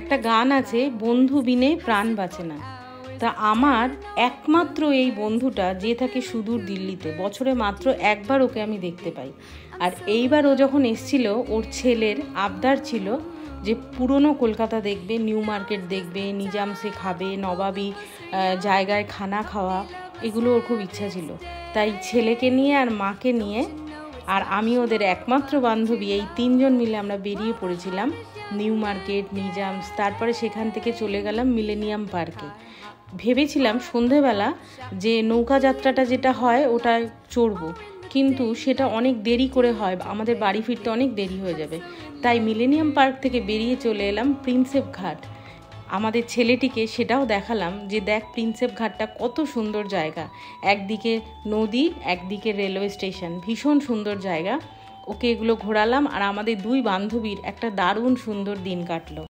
একটা গান আছে, বন্ধু বিনে প্রাণ বাঁচে না। তা আমার একমাত্র এই বন্ধুটা যে থাকে সুদূর দিল্লিতে, বছরে মাত্র একবার ওকে আমি দেখতে পাই। আর এইবার ও যখন এসছিল, ওর ছেলের আবদার ছিল যে পুরনো কলকাতা দেখবে, নিউ মার্কেট দেখবে, নিজামসে খাবে, নবাবী জায়গায় খানা খাওয়া, এগুলো ওর খুব ইচ্ছা ছিল। তাই ছেলেকে নিয়ে আর মাকে নিয়ে আর আমি ওদের একমাত্র বান্ধবী, এই তিনজন মিলে আমরা বেরিয়ে পড়েছিলাম নিউ মার্কেট, নিজামস, তারপরে সেখান থেকে চলে গেলাম মিলেনিয়াম পার্কে। ভেবেছিলাম সন্ধেবেলা যে নৌকা যাত্রাটা যেটা হয় ওটা চড়বো, কিন্তু সেটা অনেক দেরি করে হয়, আমাদের বাড়ি ফিরতে অনেক দেরি হয়ে যাবে। তাই মিলেনিয়াম পার্ক থেকে বেরিয়ে চলে এলাম প্রিন্সেপ ঘাট। আমাদের ছেলেটিকে সেটাও দেখালাম যে দেখ প্রিন্সেপ ঘাটটা কত সুন্দর জায়গা, একদিকে নদী, একদিকে রেলওয়ে স্টেশন, ভীষণ সুন্দর জায়গা। ওকে এগুলো ঘোরালাম আর আমাদের দুই বান্ধবীর একটা দারুণ সুন্দর দিন কাটলো।